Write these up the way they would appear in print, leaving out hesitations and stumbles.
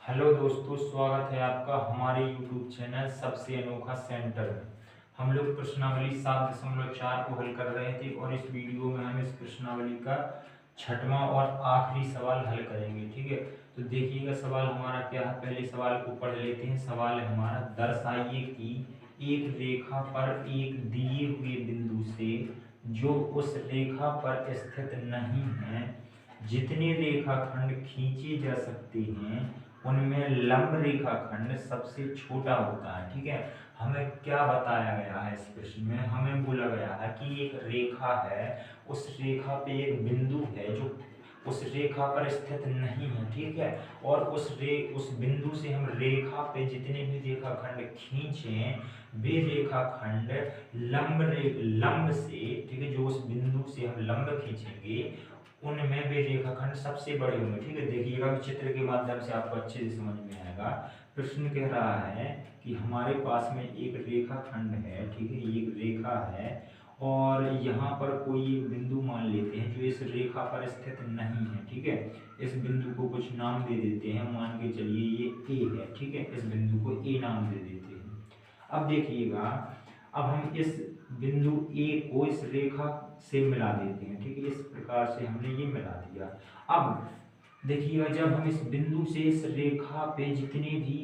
Hello दोस्तों, स्वागत है आपका हमारे YouTube चैनल सबसे अनोखा सेंटर में। हम लोग प्रश्नावली 7.4 को हल कर रहे थे और इस वीडियो में हम इस प्रश्नावली का छठवां और आखिरी सवाल हल करेंगे। ठीक है, तो देखिएगा सवाल हमारा क्या है। पहले सवाल को पढ़ लेते हैं। सवाल है हमारा, दर्शाइए कि एक रेखा पर एक दिए हुए बिंदु से जो उस रेखा पर स्थित नहीं है, जितने रेखाखंड खींचे जा सकते हैं उनमें लंब रेखाखंड सबसे छोटा होता है। ठीक है, हमें क्या बताया गया है इस प्रश्न में? हमें बोला गया है कि एक रेखा है, उस रेखा पे एक बिंदु है जो उस रेखा पर स्थित नहीं है। ठीक है, और उस बिंदु से हम रेखा पे जितने भी रेखाखंड खींचें वे रेखाखंड लंब से, ठीक है, जो उस बिंदु से हम लंब खींचेंगे उनमें वे रेखाखंड सबसे बड़े होंगे। ठीक है, देखिएगा चित्र के माध्यम से आपको अच्छे से समझ में आएगा। प्रश्न कह रहा है कि हमारे पास में एक रेखाखंड है, ठीक है, एक रेखा है और यहाँ पर कोई एक बिंदु मान लेते हैं जो इस रेखा पर स्थित नहीं है। ठीक है, इस बिंदु को कुछ नाम दे देते हैं, मान के चलिए ये ए है। ठीक है, इस बिंदु को ए नाम दे देते हैं। अब देखिएगा, अब हम इस बिंदु ए को इस रेखा से मिला देते हैं। ठीक है, इस प्रकार से हमने ये मिला दिया। अब देखिएगा, जब हम इस बिंदु से इस रेखा पे जितने भी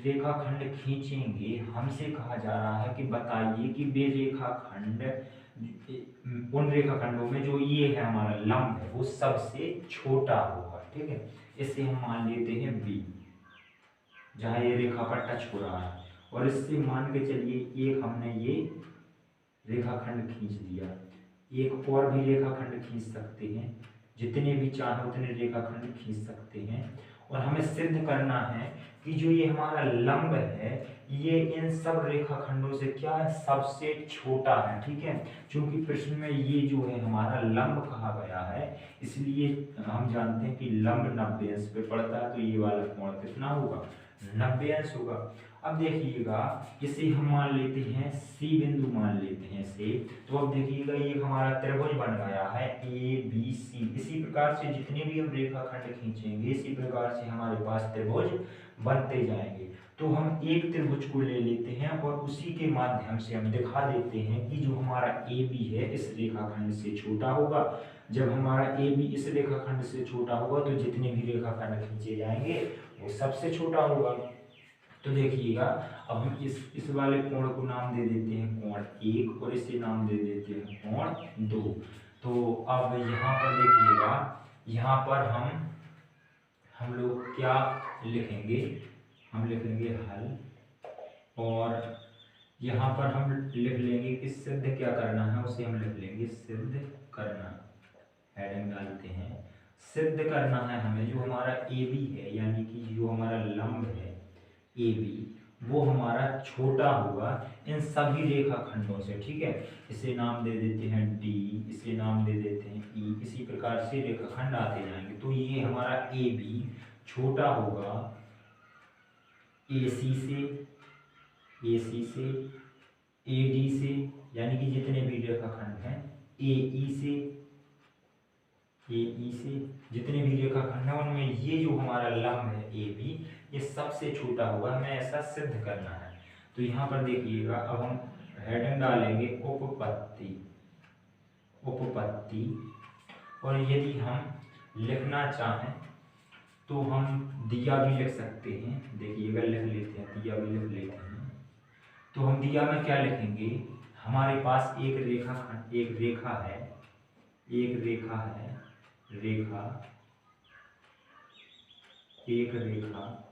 रेखाखंड खींचेंगे, हमसे कहा जा रहा है कि बताइए कि वे रेखाखंड उन रेखाखंडों में जो ये है हमारा लंब है वो सबसे छोटा होगा। ठीक है, इसे हम मान लेते हैं बी, जहाँ ये रेखा पर टच हो रहा है। और इससे मान के चलिए एक हमने ये रेखाखंड खींच दिया, एक और भी रेखाखंड खींच सकते हैं, जितने भी चाहे उतने रेखाखंड खींच सकते हैं। और हमें सिद्ध करना है कि जो ये हमारा लंब है ये इन सब रेखाखंडों से क्या है, सबसे छोटा है। ठीक है, क्योंकि प्रश्न में ये जो है हमारा लंब कहा गया है, इसलिए हम जानते हैं कि लंब 90 अंश पे पड़ता है, तो ये वाला कोण कितना होगा, 90 अंश होगा। अब देखिएगा, इसे हम मान लेते हैं सी बिंदु, मान लेते हैं से। तो अब देखिएगा ये हमारा त्रिभुज बन गया है ए बी सी। इसी प्रकार से जितने भी हम रेखाखंड खींचेंगे इसी प्रकार से हमारे पास त्रिभुज बनते जाएंगे। तो हम एक त्रिभुज को ले लेते हैं और उसी के माध्यम से हम दिखा देते हैं कि जो हमारा ए बी है इस रेखाखंड से छोटा होगा। जब हमारा ए बी इस रेखाखंड से छोटा होगा तो जितने भी रेखाखंड खींचे जाएंगे वो सबसे छोटा होगा। तो देखिएगा, अब हम इस वाले कोण को नाम दे देते हैं कोण 1 और इसे नाम दे देते हैं कोण 2। तो अब यहाँ पर देखिएगा, यहाँ पर हम लोग क्या लिखेंगे, हम लिखेंगे हल। और यहाँ पर हम लिख लेंगे कि सिद्ध क्या करना है, उसे हम लिख लेंगे सिद्ध करना। हेडिंग डालते हैं, सिद्ध करना है हमें जो हमारा ए बी है, यानी कि जो हमारा लंब है ए बी, वो हमारा छोटा होगा इन सभी रेखाखंडों से। ठीक है, इसे नाम दे देते हैं डी, इसे नाम दे देते हैं ई। इसी प्रकार से रेखाखंड आते जाएंगे। तो ये हमारा ए बी छोटा होगा ए सी से, ए सी से, ए डी से, यानी कि जितने भी रेखाखंड हैं, ए ई से, ए ई से, जितने भी रेखाखंड हैं उनमें ये जो हमारा लंब है ए बी ये सबसे छोटा होगा। हमें ऐसा सिद्ध करना है। तो यहाँ पर देखिएगा, अब हम हेडिंग डालेंगे उपपत्ति, उपपत्ति। और यदि हम लिखना चाहें तो हम दिया भी लिख सकते हैं। देखिएगा, लिख लेते हैं, दिया भी लिख लेते हैं। तो हम दिया में क्या लिखेंगे, हमारे पास एक रेखाखंड, एक रेखा है, एक रेखा है, रेखा, एक रेखा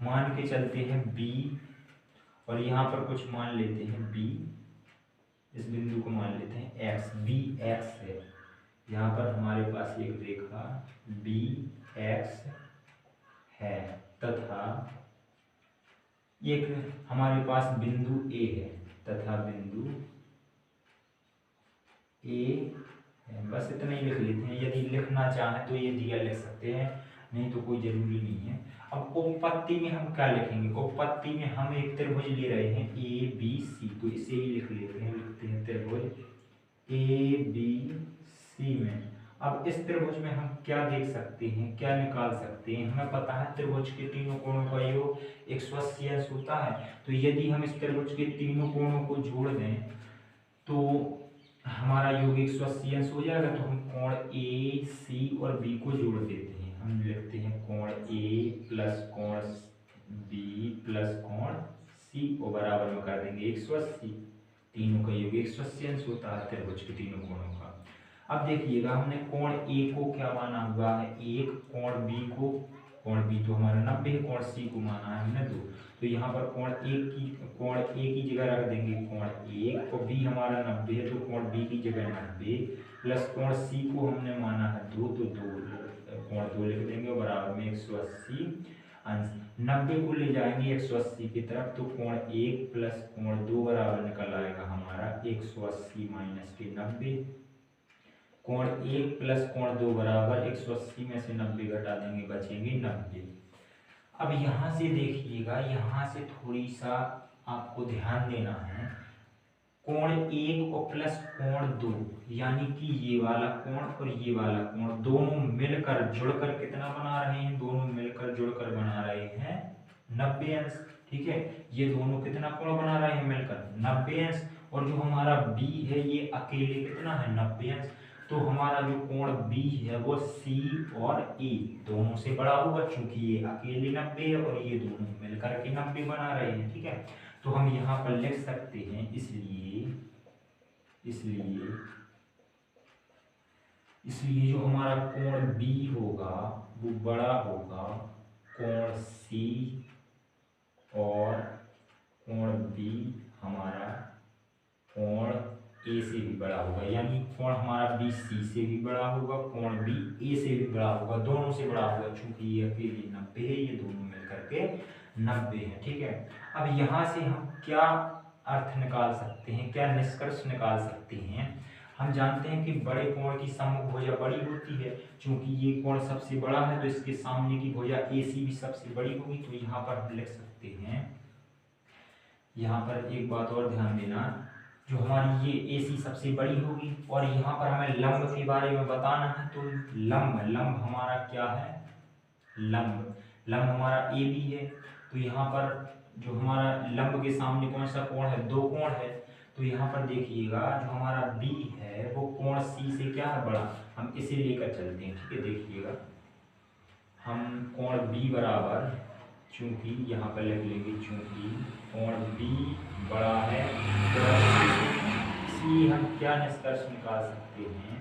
मान के चलते हैं बी, और यहाँ पर कुछ मान लेते हैं बी, इस बिंदु को मान लेते हैं एक्स, बी एक्स है। यहाँ पर हमारे पास एक रेखा बी एक्स है तथा एक हमारे पास बिंदु ए है, तथा बिंदु ए है। बस इतना ही लिख लेते हैं। यदि लिखना चाहें तो ये दिया लिख सकते हैं, नहीं तो कोई जरूरी नहीं है। अब उपपत्ति में हम क्या लिखेंगे, उपपत्ति में हम एक त्रिभुज ले रहे हैं ए बी सी, तो इसे ही लिख लेते हैं, लिखते हैं त्रिभुज ए बी सी में। अब इस त्रिभुज में हम क्या देख सकते हैं, क्या निकाल सकते हैं? हमें पता है त्रिभुज के तीनों कोणों का योग 180 अंश होता है। तो यदि हम इस त्रिभुज के तीनों कोणों को जोड़ दें तो हमारा योग 180 अंश हो जाएगा। तो हम कोण ए, सी और बी को जोड़ देते हैं। हम लिखते हैं कोण ए प्लस कोण बी प्लस कोण सी और बराबर में कर देंगे 180। तीनों का योग 180 अंश होता है त्रिभुज के तीनों कोणों का। अब देखिएगा हमने कोण ए को क्या माना हुआ है 1, कोण बी को, कोण बी तो हमारा 90 है, कोण सी को माना है हमने 2। तो यहाँ पर कोण ए की जगह रख देंगे कोण 1 और बी हमारा 90 है तो कोण बी की जगह 90 प्लस कोण सी को हमने माना है 2 तो 2 कोण 2 लिख देंगे और बराबर में 180 अंश। 90 को ले जाएंगे 180 की तरफ तो कोण 1 प्लस कोण 2 बराबर निकल आएगा हमारा 180 माइनस के 90। कोण 1 प्लस कोण 2 बराबर 180 में से 90 घटा देंगे बचेंगे 90। अब यहाँ से देखिएगा, यहाँ से थोड़ी सा आपको ध्यान देना है। कोण 1 और प्लस कोण 2 यानी कि ये वाला कोण और ये वाला कोण दोनों मिलकर जुड़कर कितना बना रहे हैं? दोनों मिलकर जुड़कर बना रहे हैं 90 अंश। ठीक है, ये दोनों कितना कोण बना रहे हैं मिलकर 90 अंश। और जो हमारा बी है ये अकेले कितना है 90 अंश। तो हमारा जो कोण बी है वो सी और ए दोनों से बड़ा होगा, क्योंकि ये अकेले 90 है और ये दोनों मिलकर के 90 बना रहे हैं। ठीक है, तो हम यहाँ पर लिख सकते हैं इसलिए जो हमारा कोण बी होगा वो बड़ा होगा कोण सी और कोण बी हमारा कोण ए से भी बड़ा होगा, यानी कोण हमारा बी सी से भी बड़ा होगा, कोण बी ए से भी बड़ा होगा, दोनों से बड़ा होगा, क्योंकि ये अकेले 90 है, ये दोनों मिलकर के 90 है। ठीक है, अब यहाँ से हम क्या अर्थ निकाल सकते हैं, क्या निष्कर्ष निकाल सकते हैं? हम जानते हैं कि बड़े कोण की सम्मुख भुजा बड़ी होती है, क्योंकि ये कोण सबसे बड़ा है तो इसके सामने की भुजा AC भी सबसे बड़ी होगी। तो यहाँ पर हम लिख सकते हैं, यहाँ पर एक बात और ध्यान देना, जो हमारी ये AC सबसे बड़ी होगी और यहाँ पर हमें लंब के बारे में बताना है। तो लंब हमारा क्या है? लंब हमारा AB है। तो यहाँ पर जो हमारा लंब के सामने कौन सा कोण है? 2 कोण है। तो यहाँ पर देखिएगा जो हमारा B है वो कोण C से क्या है? बड़ा। हम इसे लेकर चलते हैं। ठीक है, देखिएगा हम कोण B बराबर, चूंकि यहाँ पर लिख लेंगे चूंकि कोण B बड़ा है, तो इसलिए हम क्या निष्कर्ष निकाल सकते हैं?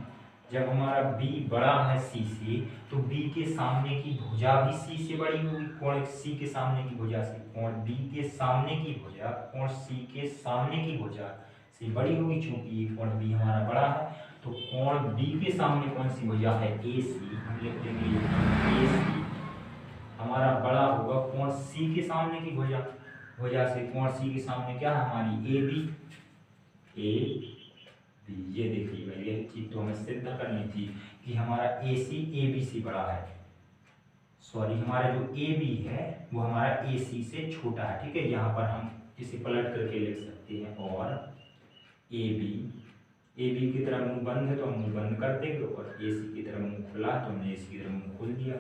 जब हमारा B बड़ा है C से तो B के सामने की भुजा भी C से बड़ी होगी। कोण C के सामने की भुजा से कोण B के सामने की भुजा कोण C के सामने की भुजा से बड़ी होगी, चूंकि ये कोण B हमारा बड़ा है। तो कोण B के सामने कौन सी भुजा है? AC। हम लिख देंगे AC हमारा बड़ा होगा कोण C के सामने की भुजा से। कोण C के सामने क्या है? हमारी AB। ये देखिएगा, ये चीज तो हमें सिद्ध करनी थी कि हमारा AC AB से बड़ा है। सॉरी, हमारा जो AB है वो हमारा AC से छोटा है। ठीक है, यहाँ पर हम इसे पलट करके लिख सकते हैं और AB की तरह मुंह बंद है तो हम मुंह बंद कर देंगे और AC की तरह मुंह खुला है तो हमने AC की तरह मुंह खोल दिया।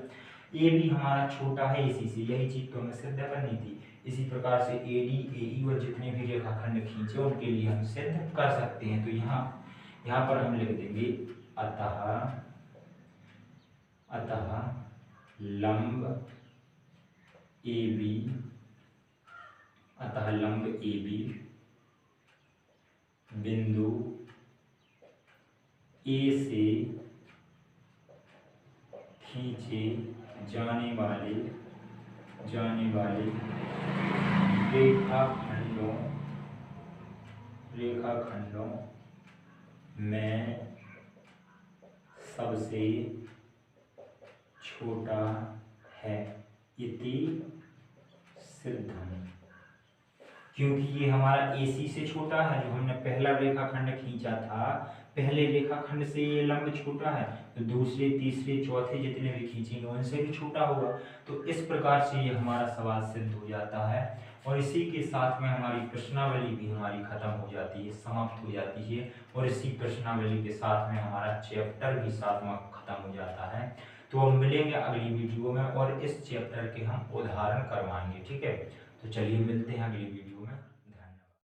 AB हमारा छोटा है AC से, यही चीज तो हमें सिद्ध करनी थी। इसी प्रकार से AD AE और जितने भी रेखाखंड खींचे उनके लिए हम सिद्ध कर सकते हैं। तो यहाँ पर हम लिख देंगे अतः लंब AB बिंदु A से खींचे जाने वाले रेखाखंडों में सबसे छोटा है इति सिद्धम्। क्योंकि ये हमारा AC से छोटा है, जो हमने पहला रेखाखंड खींचा था, पहले रेखाखंड से ये लंब छोटा है, तो दूसरे तीसरे चौथे जितने भी खींचेंगे उनसे भी छोटा होगा। तो इस प्रकार से ये हमारा सवाल सिद्ध हो जाता है और इसी के साथ में हमारी प्रश्नावली भी हमारी खत्म हो जाती है, समाप्त हो जाती है। और इसी प्रश्नावली के साथ में हमारा चैप्टर भी सातवां खत्म हो जाता है। तो हम मिलेंगे अगली वीडियो में और इस चैप्टर के हम उदाहरण करवाएंगे। ठीक है, तो चलिए मिलते हैं अगली वीडियो।